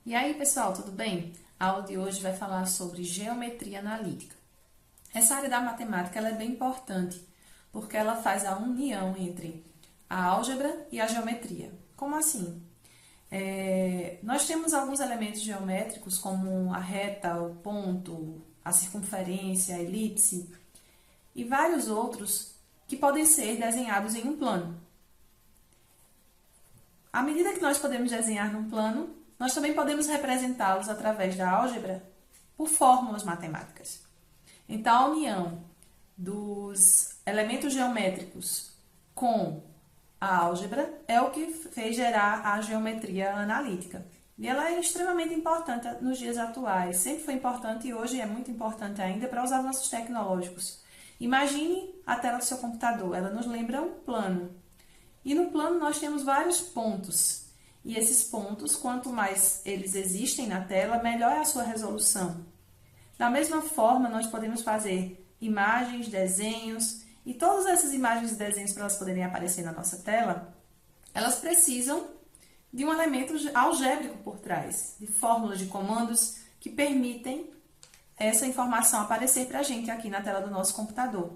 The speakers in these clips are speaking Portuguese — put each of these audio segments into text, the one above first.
E aí, pessoal, tudo bem? A aula de hoje vai falar sobre geometria analítica. Essa área da matemática ela é bem importante, porque ela faz a união entre a álgebra e a geometria. Como assim? Nós temos alguns elementos geométricos, como a reta, o ponto, a circunferência, a elipse, e vários outros que podem ser desenhados em um plano. À medida que nós podemos desenhar num plano, nós também podemos representá-los através da álgebra por fórmulas matemáticas. Então, a união dos elementos geométricos com a álgebra é o que fez gerar a geometria analítica. E ela é extremamente importante nos dias atuais. Sempre foi importante e hoje é muito importante ainda para os avanços tecnológicos. Imagine a tela do seu computador, ela nos lembra um plano. E no plano nós temos vários pontos. E esses pontos, quanto mais eles existem na tela, melhor é a sua resolução. Da mesma forma, nós podemos fazer imagens, desenhos, e todas essas imagens e desenhos, para elas poderem aparecer na nossa tela, elas precisam de um elemento algébrico por trás, de fórmulas de comandos que permitem essa informação aparecer para a gente aqui na tela do nosso computador.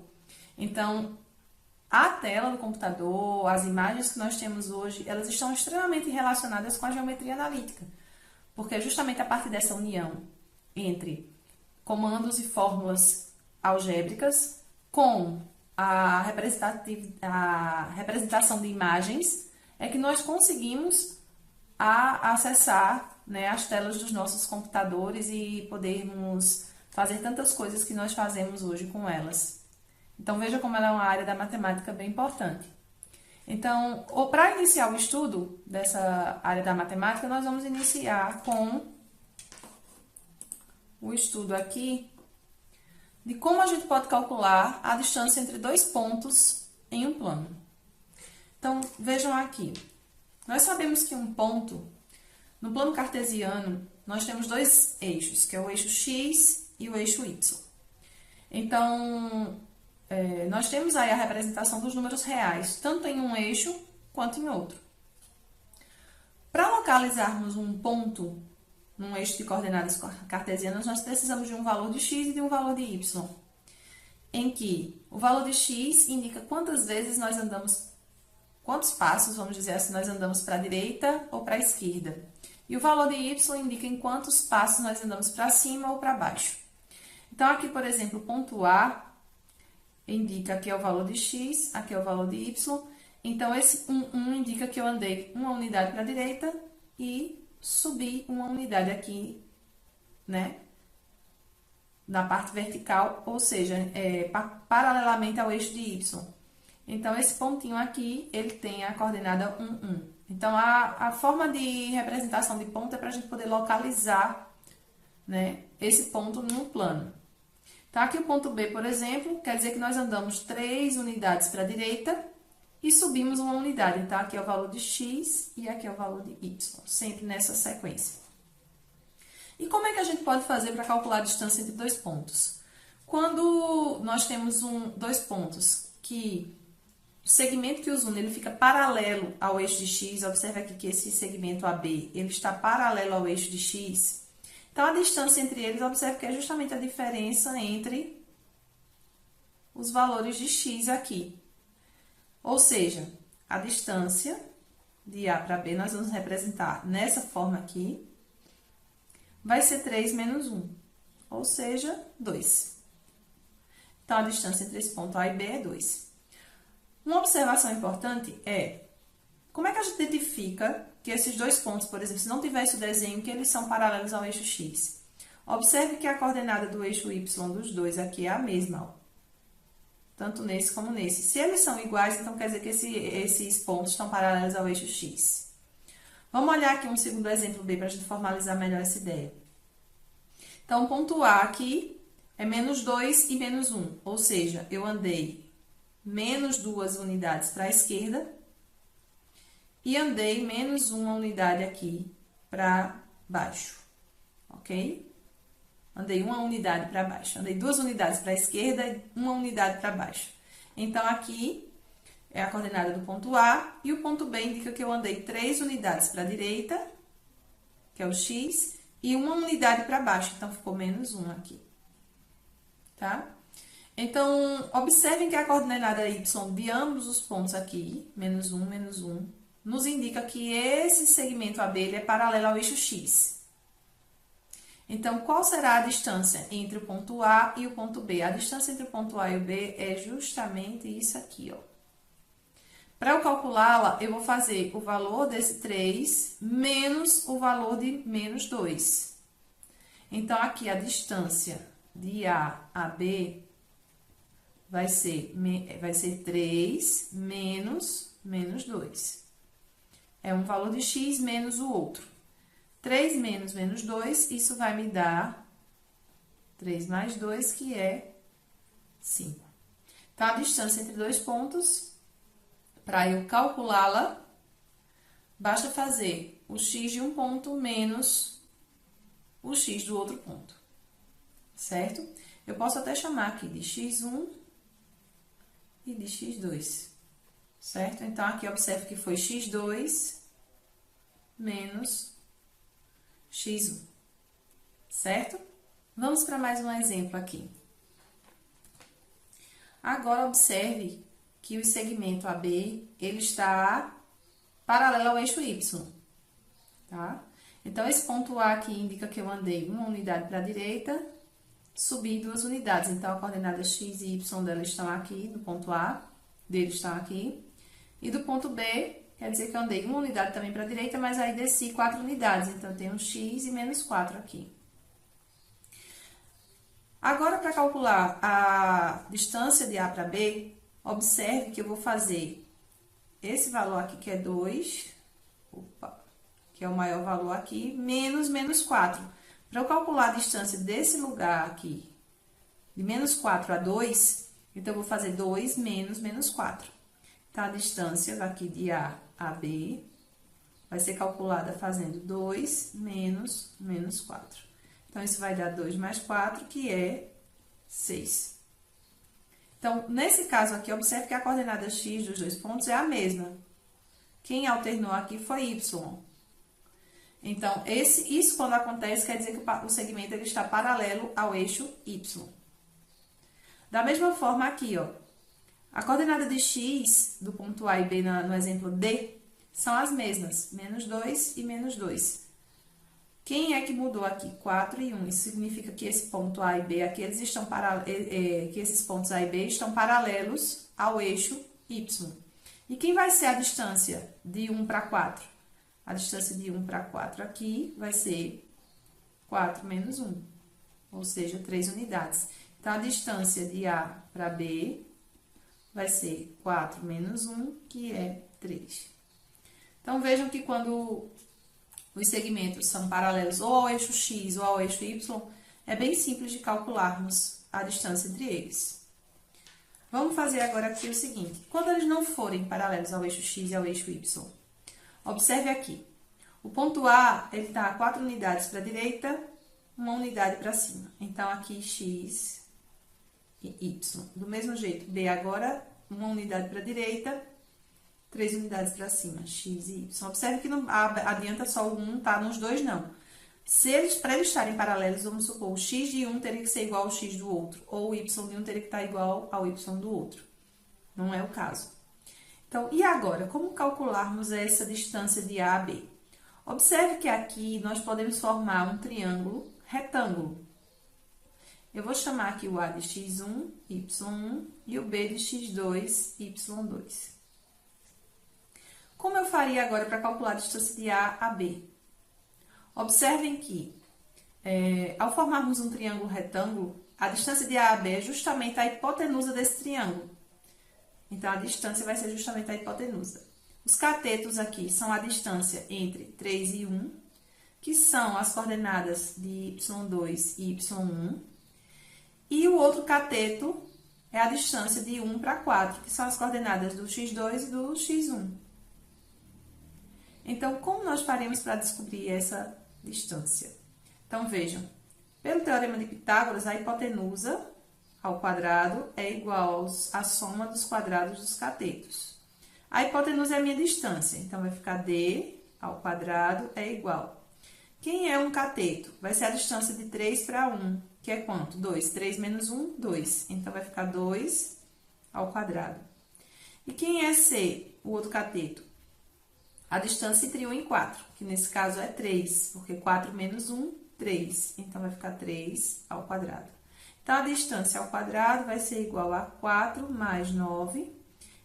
Então, a tela do computador, as imagens que nós temos hoje, elas estão extremamente relacionadas com a geometria analítica, porque é justamente a partir dessa união entre comandos e fórmulas algébricas com a representação de imagens é que nós conseguimos acessar, né, as telas dos nossos computadores e podermos fazer tantas coisas que nós fazemos hoje com elas. Então, veja como ela é uma área da matemática bem importante. Então, para iniciar o estudo dessa área da matemática, nós vamos iniciar com o estudo aqui de como a gente pode calcular a distância entre dois pontos em um plano. Então, vejam aqui. Nós sabemos que um ponto, no plano cartesiano, nós temos dois eixos, que é o eixo x e o eixo y. Então, nós temos aí a representação dos números reais, tanto em um eixo quanto em outro. Para localizarmos um ponto num eixo de coordenadas cartesianas, nós precisamos de um valor de x e de um valor de y, em que o valor de x indica quantas vezes nós andamos, quantos passos, vamos dizer assim, nós andamos para a direita ou para a esquerda. E o valor de y indica em quantos passos nós andamos para cima ou para baixo. Então, aqui, por exemplo, o ponto A indica aqui é o valor de x, aqui é o valor de y. Então, esse 1 indica que eu andei uma unidade para a direita e subi uma unidade aqui, né, na parte vertical, ou seja, paralelamente ao eixo de y. Então, esse pontinho aqui, ele tem a coordenada 1, 1. Então, a forma de representação de ponto é para a gente poder localizar, né, esse ponto no plano. Então, aqui o ponto B, por exemplo, quer dizer que nós andamos 3 unidades para a direita e subimos uma unidade. Então, aqui é o valor de x e aqui é o valor de y, sempre nessa sequência. E como é que a gente pode fazer para calcular a distância entre dois pontos? Quando nós temos dois pontos que o segmento que os une, ele fica paralelo ao eixo de x, observe aqui que esse segmento AB, ele está paralelo ao eixo de x. Então, a distância entre eles, observe que é justamente a diferença entre os valores de x aqui. Ou seja, a distância de A para B, nós vamos representar nessa forma aqui, vai ser 3 menos 1, ou seja, 2. Então, a distância entre esse ponto A e B é 2. Uma observação importante é, como é que a gente identifica que esses dois pontos, por exemplo, se não tivesse o desenho, que eles são paralelos ao eixo x? Observe que a coordenada do eixo y dos dois aqui é a mesma, ó. Tanto nesse como nesse. Se eles são iguais, então quer dizer que esses pontos estão paralelos ao eixo x. Vamos olhar aqui um segundo exemplo B para a gente formalizar melhor essa ideia. Então, o ponto A aqui é menos 2 e menos 1, ou seja, eu andei menos 2 unidades para a esquerda e andei menos 1 unidade aqui para baixo, ok? Andei uma unidade para baixo. Andei 2 unidades para a esquerda e uma unidade para baixo. Então, aqui é a coordenada do ponto A e o ponto B indica que eu andei 3 unidades para a direita que é o x, e uma unidade para baixo, então ficou menos 1 aqui, tá? Então, observem que a coordenada y de ambos os pontos aqui, menos 1, nos indica que esse segmento AB ele é paralelo ao eixo x. Então, qual será a distância entre o ponto A e o ponto B? A distância entre o ponto A e o B é justamente isso aqui, ó. Para eu calculá-la, eu vou fazer o valor desse 3 menos o valor de menos 2. Então, aqui a distância de A a B vai ser 3 menos 2. É um valor de x menos o outro. 3 menos menos 2, isso vai me dar 3 mais 2, que é 5. Então, a distância entre dois pontos, para eu calculá-la, basta fazer o x de um ponto menos o x do outro ponto, certo? Eu posso até chamar aqui de x1 e de x2, certo? Então, aqui observe que foi x2 menos x1, certo? Vamos para mais um exemplo aqui. Agora, observe que o segmento AB, ele está paralelo ao eixo Y, tá? Então, esse ponto A aqui indica que eu andei uma unidade para a direita, subi 2 unidades. Então, a coordenada x e y dela estão aqui, do ponto A, deles estão aqui. E do ponto B, quer dizer que eu andei uma unidade também para a direita, mas aí desci 4 unidades. Então, eu tenho x e menos 4 aqui. Agora, para calcular a distância de A para B, observe que eu vou fazer esse valor aqui, que é 2, que é o maior valor aqui, menos menos 4. Para eu calcular a distância desse lugar aqui, de menos 4 a 2, então, eu vou fazer 2 menos menos 4. Então, a distância daqui de A a B vai ser calculada fazendo 2 menos menos 4. Então, isso vai dar 2 mais 4, que é 6. Então, nesse caso aqui, observe que a coordenada x dos dois pontos é a mesma. Quem alternou aqui foi y. Então, isso quando acontece, quer dizer que o segmento ele está paralelo ao eixo y. Da mesma forma aqui, ó. A coordenada de x do ponto A e B no exemplo D são as mesmas, menos 2 e menos 2. Quem é que mudou aqui? 4 e 1. Isso significa que esse ponto A e B aqui, que esses pontos A e B estão paralelos ao eixo y. E quem vai ser a distância de 1 para 4? A distância de 1 para 4 aqui vai ser 4 menos 1, ou seja, 3 unidades. Então, a distância de A para B vai ser 4 menos 1, que é 3. Então, vejam que quando os segmentos são paralelos ou ao eixo x ou ao eixo y, é bem simples de calcularmos a distância entre eles. Vamos fazer agora aqui o seguinte. Quando eles não forem paralelos ao eixo x e ao eixo y, observe aqui. O ponto A, ele está a 4 unidades para a direita, uma unidade para cima. Então, aqui x e y. Do mesmo jeito, B agora, uma unidade para a direita, 3 unidades para cima, x e y. Observe que não adianta só o 1, tá? Nos dois, não. Para eles estarem paralelos, vamos supor, o x de um teria que ser igual ao x do outro, ou o y de um teria que estar igual ao y do outro. Não é o caso. Então, e agora, como calcularmos essa distância de A a B? Observe que aqui nós podemos formar um triângulo retângulo. Eu vou chamar aqui o A de x1, y1 e o B de x2, y2. Como eu faria agora para calcular a distância de A a B? Observem que, ao formarmos um triângulo retângulo, a distância de A a B é justamente a hipotenusa desse triângulo. Então, a distância vai ser justamente a hipotenusa. Os catetos aqui são a distância entre 3 e 1, que são as coordenadas de y2 e y1. E o outro cateto é a distância de 1 para 4, que são as coordenadas do x2 e do x1. Então, como nós faremos para descobrir essa distância? Então, vejam, pelo teorema de Pitágoras, a hipotenusa ao quadrado é igual à soma dos quadrados dos catetos. A hipotenusa é a minha distância, então vai ficar d ao quadrado é igual. Quem é um cateto? Vai ser a distância de 3 para 1, que é quanto? 2. 3 menos 1, 2. Então, vai ficar 2 ao quadrado. E quem é C, o outro cateto? A distância entre 1 e 4, que nesse caso é 3, porque 4 menos 1, 3. Então, vai ficar 3 ao quadrado. Então, a distância ao quadrado vai ser igual a 4 mais 9.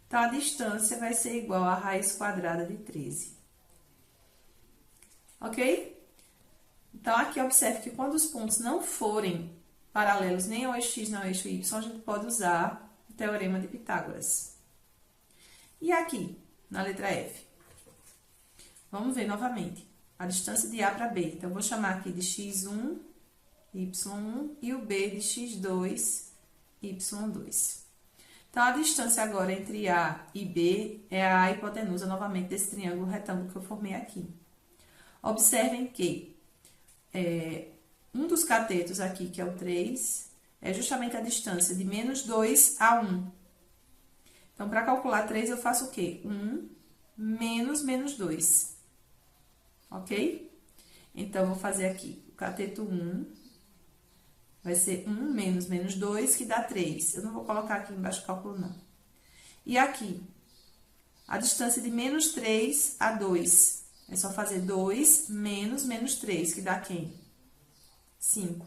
Então, a distância vai ser igual à raiz quadrada de 13. Ok? Então, aqui observe que quando os pontos não forem paralelos nem ao eixo x nem ao eixo y, a gente pode usar o teorema de Pitágoras. E aqui, na letra F? Vamos ver novamente a distância de A para B. Então, eu vou chamar aqui de x1, y1 e o B de x2, y2. Então, a distância agora entre A e B é a hipotenusa novamente desse triângulo retângulo que eu formei aqui. Observem que um dos catetos aqui, que é o 3, é justamente a distância de menos 2 a 1. Então, para calcular 3, eu faço o quê? 1 menos menos 2. Ok? Então, eu vou fazer aqui o cateto 1, vai ser 1 menos menos 2, que dá 3. Eu não vou colocar aqui embaixo o cálculo, não. E aqui, a distância de menos 3 a 2. É só fazer 2 menos menos 3, que dá quem? 5.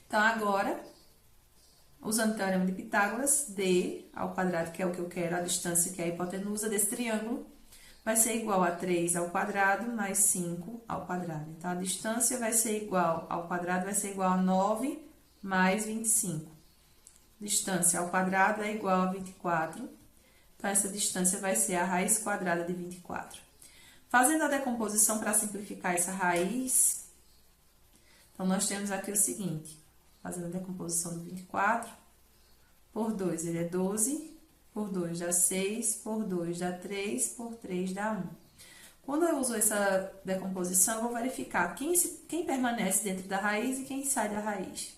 Então, agora, usando o teorema de Pitágoras, D ao quadrado, que é o que eu quero, a distância, que é a hipotenusa desse triângulo, vai ser igual a 3 ao quadrado mais 5 ao quadrado. Então, a distância vai ser igual ao quadrado, vai ser igual a 9 mais 25. Distância ao quadrado é igual a 24. Então, essa distância vai ser a raiz quadrada de 24. Fazendo a decomposição para simplificar essa raiz, então, nós temos aqui o seguinte, fazendo a decomposição do 24, por 2, ele é 12, por 2 dá 6, por 2 dá 3, por 3 dá 1. Quando eu uso essa decomposição, eu vou verificar quem permanece dentro da raiz e quem sai da raiz.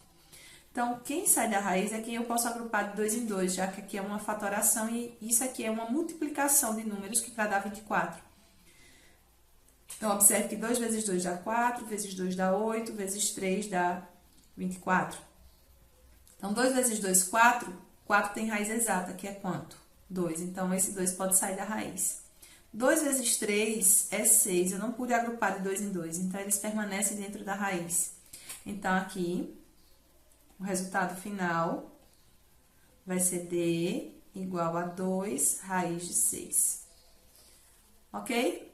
Então, quem sai da raiz é quem eu posso agrupar de 2 em 2, já que aqui é uma fatoração e isso aqui é uma multiplicação de números que para dar 24. Então, observe que 2 vezes 2 dá 4, vezes 2 dá 8, vezes 3 dá 24. Então, 2 vezes 2, 4. 4 tem raiz exata, que é quanto? 2. Então, esse 2 pode sair da raiz. 2 vezes 3 é 6. Eu não pude agrupar de 2 em 2, então, eles permanecem dentro da raiz. Então, aqui, o resultado final vai ser D igual a 2 raiz de 6. Ok?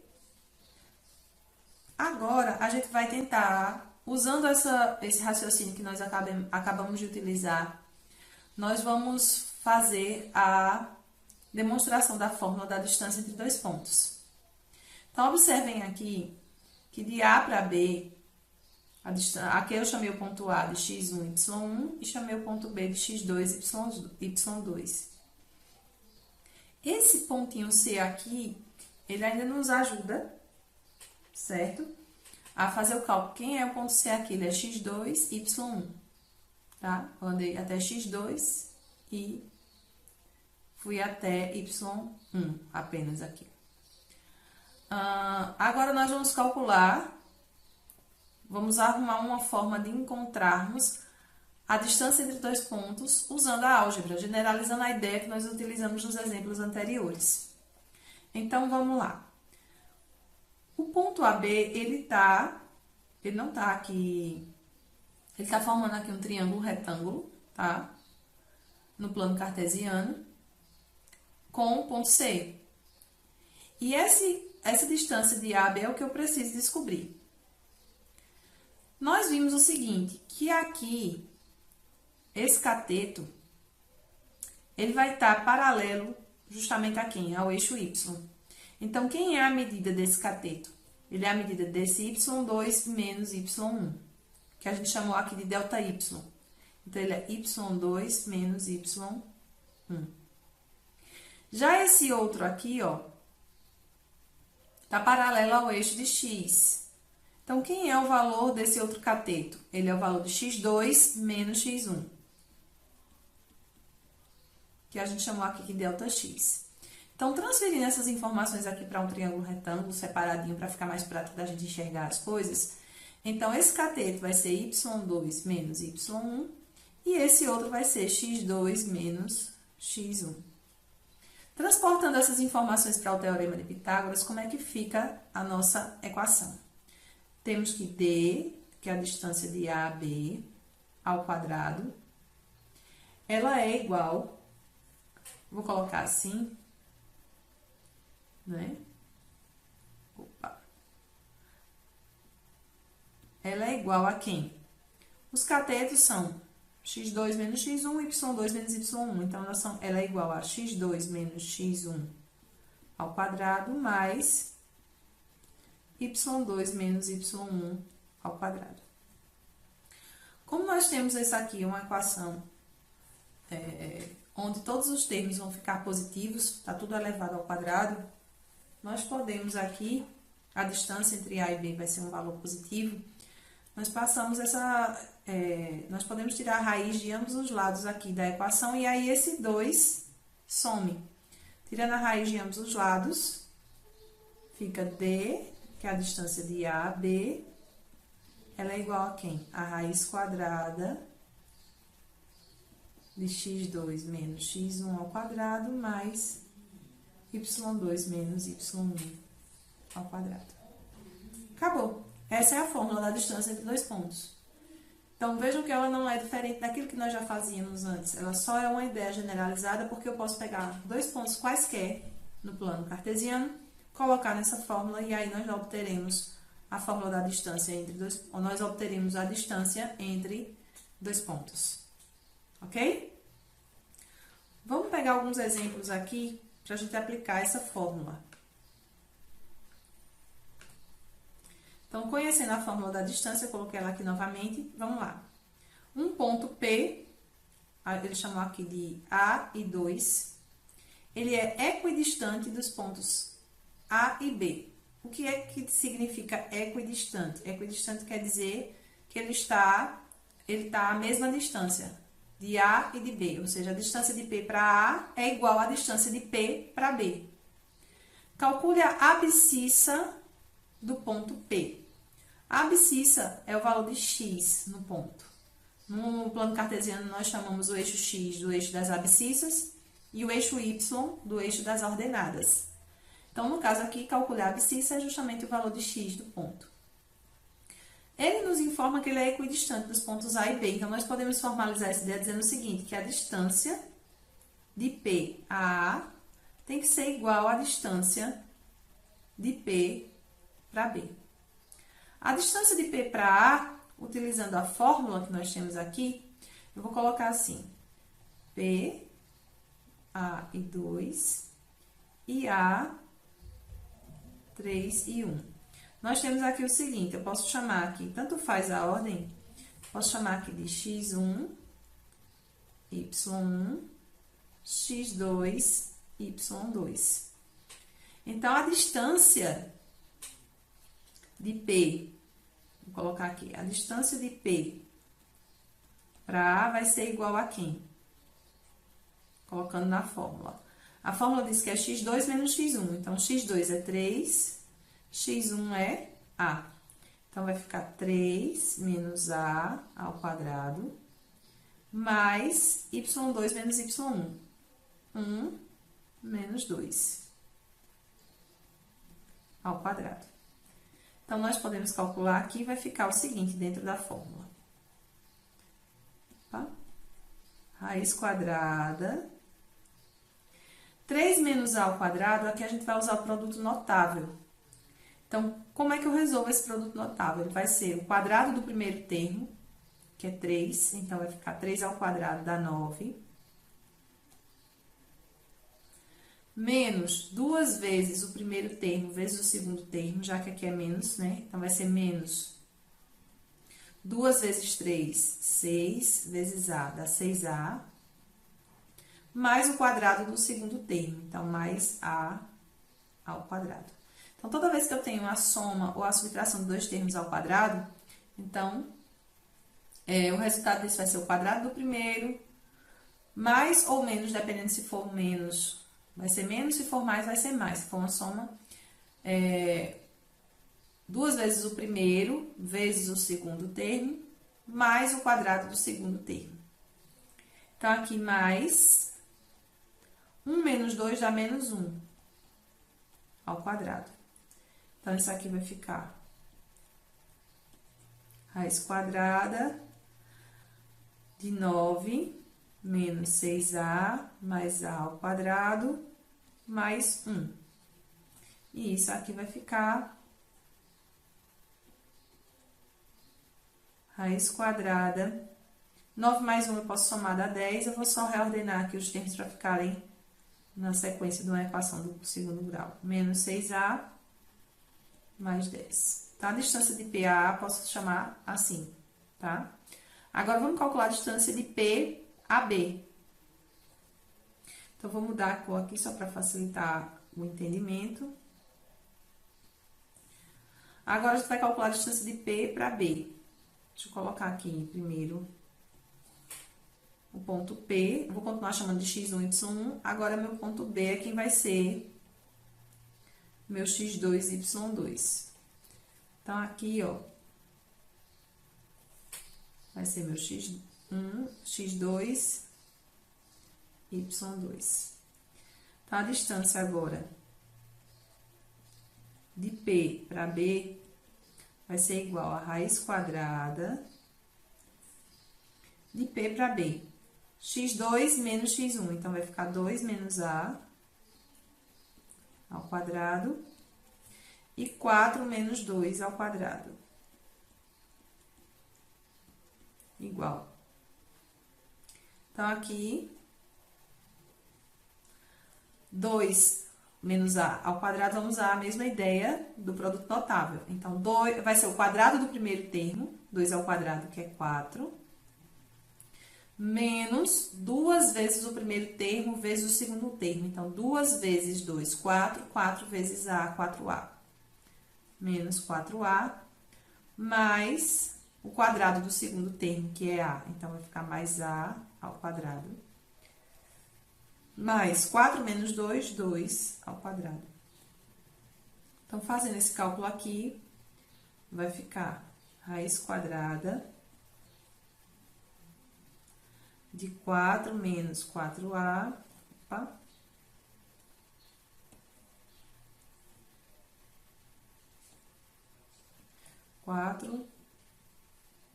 Agora, a gente vai tentar, usando esse raciocínio que nós acabamos de utilizar, nós vamos fazer a demonstração da fórmula da distância entre dois pontos. Então, observem aqui que de A para B, aqui eu chamei o ponto A de x1, y1 e chamei o ponto B de x2, y2. Esse pontinho C aqui, ele ainda nos ajuda, certo? A fazer o cálculo. Quem é o ponto C aqui? Ele é x2, y1, tá? Eu andei até x2 e fui até y1 apenas aqui. Agora, nós vamos calcular, vamos arrumar uma forma de encontrarmos a distância entre dois pontos usando a álgebra, generalizando a ideia que nós utilizamos nos exemplos anteriores. Então, vamos lá. O ponto AB, ele não tá aqui, ele tá formando aqui um triângulo retângulo, tá? No plano cartesiano, com o ponto C. E essa distância de AB é o que eu preciso descobrir. Nós vimos o seguinte, que aqui, esse cateto, ele vai estar paralelo justamente a quem? Ao eixo Y. Então, quem é a medida desse cateto? Ele é a medida desse y2 menos y1, que a gente chamou aqui de delta y. Então, ele é y2 menos y1. Já esse outro aqui, ó, tá paralelo ao eixo de x. Então, quem é o valor desse outro cateto? Ele é o valor de x2 menos x1, que a gente chamou aqui de delta x. Então, transferindo essas informações aqui para um triângulo retângulo separadinho, para ficar mais prático da gente enxergar as coisas. Então, esse cateto vai ser y2 menos y1, e esse outro vai ser x2 menos x1. Transportando essas informações para o Teorema de Pitágoras, como é que fica a nossa equação? Temos que D, que é a distância de A a B, ao quadrado, ela é igual, vou colocar assim, né? Opa. Ela é igual a quem? Os catetos são x2 menos x1, y2 menos y1. Então, ela é igual a x2 menos x1 ao quadrado, mais y2 menos y1 ao quadrado. Como nós temos essa aqui, uma equação onde todos os termos vão ficar positivos, está tudo elevado ao quadrado, nós podemos aqui, a distância entre A e B vai ser um valor positivo, nós passamos nós podemos tirar a raiz de ambos os lados aqui da equação, e aí esse 2 some. Tirando a raiz de ambos os lados, fica D, que é a distância de A a B, ela é igual a quem? A raiz quadrada de x2 menos x1 ao quadrado, mais y2 menos y1 ao quadrado. Acabou. Essa é a fórmula da distância entre dois pontos. Então, vejam que ela não é diferente daquilo que nós já fazíamos antes. Ela só é uma ideia generalizada, porque eu posso pegar dois pontos quaisquer no plano cartesiano, colocar nessa fórmula, e aí nós obteremos a fórmula da distância entre dois, ou nós obteremos a distância entre dois pontos. Ok? Vamos pegar alguns exemplos aqui para a gente aplicar essa fórmula. Então, conhecendo a fórmula da distância, eu coloquei ela aqui novamente. Vamos lá. Um ponto P, ele chamou aqui de A e 2, ele é equidistante dos pontos A e B. O que é que significa equidistante? Equidistante quer dizer que ele está à mesma distância de A e de B, ou seja, a distância de P para A é igual à distância de P para B. Calcule a abscissa do ponto P. A abscissa é o valor de x no ponto. No plano cartesiano, nós chamamos o eixo x do eixo das abscissas e o eixo y do eixo das ordenadas. Então, no caso aqui, calcular a abscissa é justamente o valor de x do ponto. Ele nos informa que ele é equidistante dos pontos A e B. Então, nós podemos formalizar essa ideia dizendo o seguinte, que a distância de P a A tem que ser igual à distância de P para B. A distância de P para A, utilizando a fórmula que nós temos aqui, eu vou colocar assim, P, A e 2, e A, 3 e 1. Nós temos aqui o seguinte, eu posso chamar aqui, tanto faz a ordem, posso chamar aqui de x1, y1, x2, y2. Então, a distância de P, vou colocar aqui, a distância de P para A vai ser igual a quem? Colocando na fórmula. A fórmula diz que é x2 menos x1, então x2 é 3, x1 é A. Então, vai ficar 3 menos A ao quadrado, mais y2 menos y1, 1 menos 2 ao quadrado. Então, nós podemos calcular aqui, vai ficar o seguinte dentro da fórmula. Tá? Raiz quadrada. 3 menos A ao quadrado, aqui a gente vai usar o produto notável. Então, como é que eu resolvo esse produto notável? Ele vai ser o quadrado do primeiro termo, que é 3, então vai ficar 3 ao quadrado dá 9. Menos 2 vezes o primeiro termo vezes o segundo termo, já que aqui é menos, né? Então, vai ser menos 2 vezes 3, 6, vezes A, dá 6A. Mais o quadrado do segundo termo, então, mais A ao quadrado. Então, toda vez que eu tenho a soma ou a subtração de dois termos ao quadrado, então, o resultado desse vai ser o quadrado do primeiro, mais ou menos, dependendo se for menos Vai ser menos, se for mais, vai ser mais. Se for uma soma, 2 vezes o primeiro, vezes o segundo termo, mais o quadrado do segundo termo. Então, aqui mais 1 menos 2 dá menos 1 ao quadrado. Então, isso aqui vai ficar raiz quadrada de 9 menos 6a mais a ao quadrado mais 1. E isso aqui vai ficar raiz quadrada. 9 mais 1 eu posso somar, dá 10. Eu vou só reordenar aqui os termos para ficarem na sequência de uma equação do segundo grau. Menos 6a mais 10. Tá? A distância de PA posso chamar assim, tá? Agora, vamos calcular a distância de P a B. Então, vou mudar a cor aqui só para facilitar o entendimento. Agora, a gente vai calcular a distância de P para B. Deixa eu colocar aqui primeiro o ponto P. Eu vou continuar chamando de x1, y1. Agora, meu ponto B é quem vai ser meu x2, y2. Então, aqui, ó, vai ser meu x1, x2, y2. Então, a distância agora de P para B vai ser igual a raiz quadrada de P para B. x2 menos x1, então, vai ficar 2 menos a ao quadrado e 4 menos 2 ao quadrado. Igual. Então, aqui, 2 menos a ao quadrado, vamos usar a mesma ideia do produto notável. Então, vai ser o quadrado do primeiro termo, 2 ao quadrado, que é 4, menos 2 vezes o primeiro termo vezes o segundo termo. Então, 2 vezes 2, 4, 4 vezes a, 4a. Menos 4a, mais o quadrado do segundo termo, que é a. Então, vai ficar mais a ao quadrado. Mais 4 menos 2, 2 ao quadrado. Então, fazendo esse cálculo aqui, vai ficar raiz quadrada de 4 menos 4a, opa,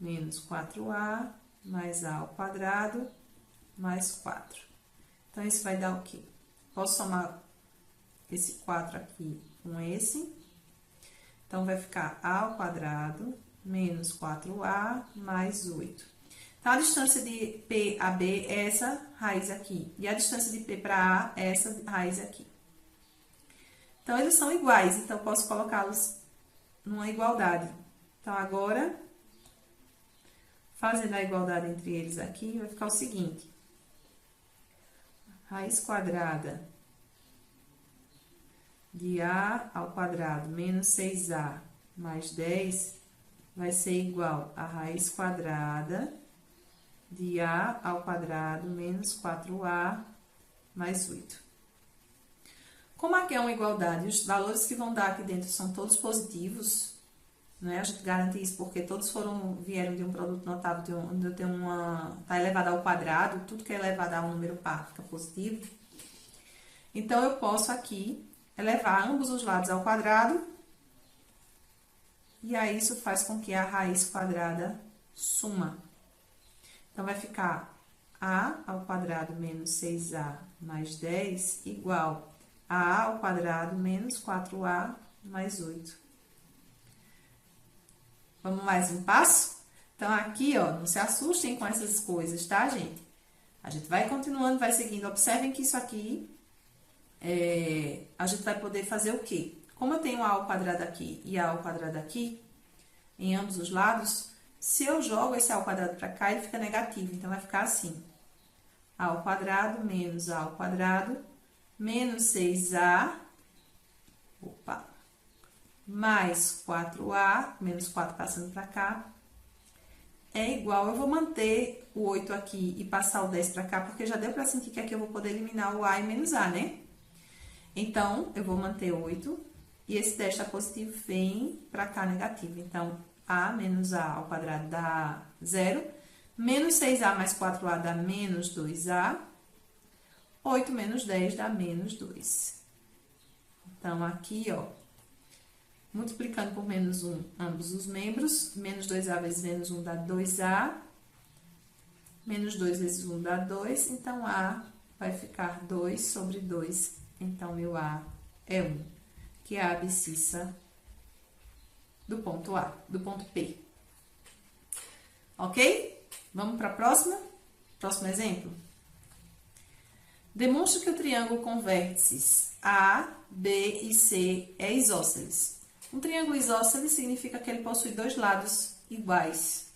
menos 4a mais a ao quadrado mais 4. Então, isso vai dar o quê? Posso somar esse 4 aqui com esse. Então, vai ficar a ao quadrado menos 4a mais 8. Então, a distância de P a B é essa raiz aqui. E a distância de P para A é essa raiz aqui. Então, eles são iguais. Então, eu posso colocá-los numa igualdade. Então, agora, fazendo a igualdade entre eles aqui, vai ficar o seguinte. Raiz quadrada de A ao quadrado menos 6A mais 10 vai ser igual a raiz quadrada de A ao quadrado menos 4A mais 8. Como aqui é uma igualdade, os valores que vão dar aqui dentro são todos positivos, né? A gente garante isso porque todos vieram de um produto notável, onde eu tenho tá elevado ao quadrado, tudo que é elevado a um número par fica positivo. Então, eu posso aqui elevar ambos os lados ao quadrado, e aí isso faz com que a raiz quadrada suma. Então, vai ficar a ao quadrado menos 6a mais 10 igual a ao quadrado menos 4a mais 8. Vamos mais um passo? Então, aqui, ó, não se assustem com essas coisas, tá, gente? A gente vai continuando, vai seguindo. Observem que isso aqui, a gente vai poder fazer o quê? Como eu tenho a ao quadrado aqui e a ao quadrado aqui, em ambos os lados, se eu jogo esse a ao quadrado para cá, ele fica negativo. Então, vai ficar assim. A ao quadrado menos a ao quadrado menos 6a, opa, mais 4a, menos 4 passando para cá, é igual, eu vou manter o 8 aqui e passar o 10 para cá, porque já deu para sentir que aqui eu vou poder eliminar o a e menos a, né? Então, eu vou manter 8, e esse 10 está positivo, vem para cá negativo. Então, a menos a ao quadrado dá 0, menos 6a mais 4a dá menos 2a, 8 menos 10 dá menos 2. Então, aqui, ó, multiplicando por menos 1 ambos os membros, menos 2a vezes menos 1 dá 2a, menos 2 vezes 1 dá 2, então a vai ficar 2 sobre 2, então meu a é 1, que é a abscissa do ponto A, do ponto P. Ok? Vamos para a próxima? Próximo exemplo. Demonstre que o triângulo com vértices A, B e C é isósceles. Um triângulo isósceles significa que ele possui dois lados iguais.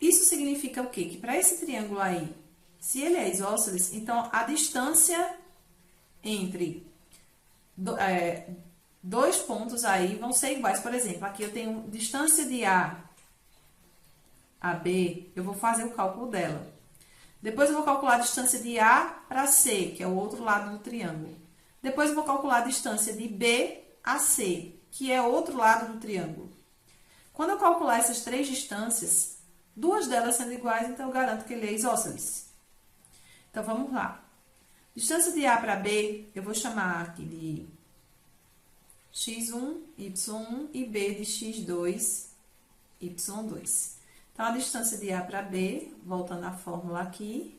Isso significa o quê? Que para esse triângulo aí, se ele é isósceles, então a distância entre dois pontos aí vão ser iguais. Por exemplo, aqui eu tenho distância de A a B, eu vou fazer o cálculo dela. Depois eu vou calcular a distância de A para C, que é o outro lado do triângulo. Depois eu vou calcular a distância de B a C, que é o outro lado do triângulo. Quando eu calcular essas três distâncias, duas delas sendo iguais, então eu garanto que ele é isósceles. Então, vamos lá. Distância de A para B, eu vou chamar aqui de x1, y1 e B de x2, y2. Então, a distância de A para B, voltando à fórmula aqui,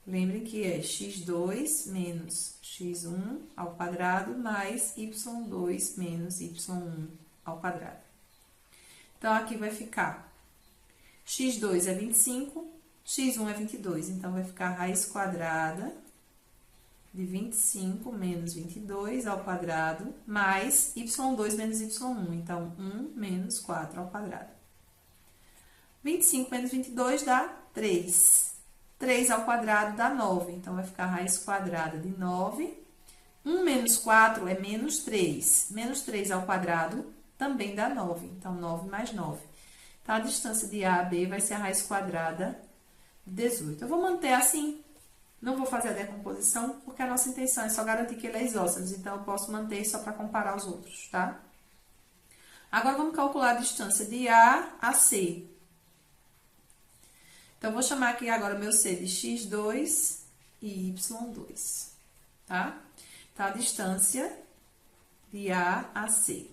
lembrem que é x2 menos x1 ao quadrado mais y2 menos y1 ao quadrado. Então, aqui vai ficar x2 é 25, x1 é 22. Então, vai ficar raiz quadrada de 25 menos 22 ao quadrado mais y2 menos y1. Então, 1 menos 4 ao quadrado. 25 menos 22 dá 3. 3 ao quadrado dá 9. Então, vai ficar raiz quadrada de 9. 1 menos 4 é menos 3. Menos 3 ao quadrado também dá 9. Então, 9 mais 9. Então, a distância de A a B vai ser a raiz quadrada de 18. Eu vou manter assim. Não vou fazer a decomposição, porque a nossa intenção é só garantir que ele é isósceles. Então, eu posso manter só para comparar os outros, tá? Agora, vamos calcular a distância de A a C. Então, vou chamar aqui agora meu C de x2 e y2, tá? Então, a distância de A a C.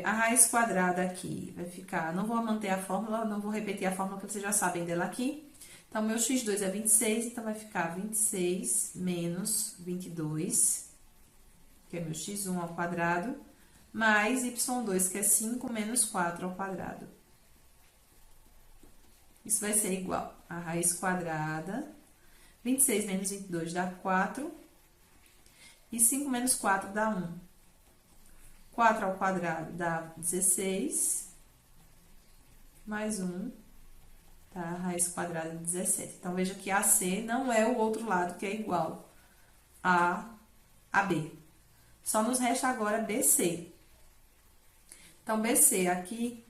A raiz quadrada aqui vai ficar... Não vou manter a fórmula, não vou repetir a fórmula que vocês já sabem dela aqui. Então, meu x2 é 26, então vai ficar 26 menos 22, que é meu x1 ao quadrado, mais y2, que é 5 menos 4 ao quadrado. Isso vai ser igual a raiz quadrada, 26 menos 22 dá 4, e 5 menos 4 dá 1. 4 ao quadrado dá 16, mais 1, tá? A raiz quadrada de 17. Então, veja que AC não é o outro lado que é igual a AB. Só nos resta agora BC. Então, BC aqui...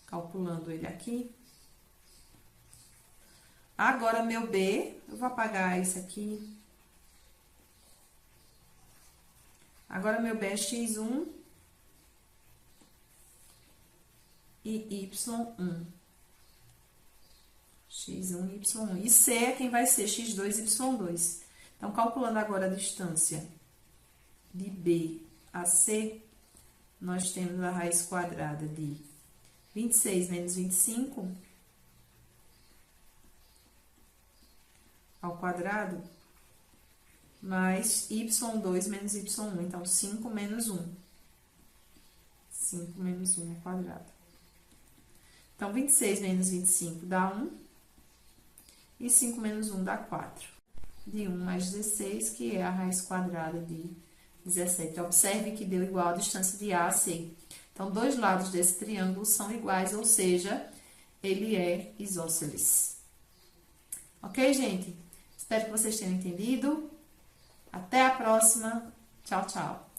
Calculando ele aqui. Agora, meu B, eu vou apagar isso aqui. Agora, meu B é x1 e y1. X1 e y1. E C é quem vai ser x2 e y2. Então, calculando agora a distância de B a C, nós temos a raiz quadrada de 26 menos 25 ao quadrado, mais y2 menos y1. Então, 5 menos 1. 5 menos 1 ao quadrado. Então, 26 menos 25 dá 1. E 5 menos 1 dá 4. De 1 mais 16, que é a raiz quadrada de 17. Observe que deu igual a distância de A a C. Então, dois lados desse triângulo são iguais, ou seja, ele é isósceles. Ok, gente? Espero que vocês tenham entendido. Até a próxima. Tchau, tchau.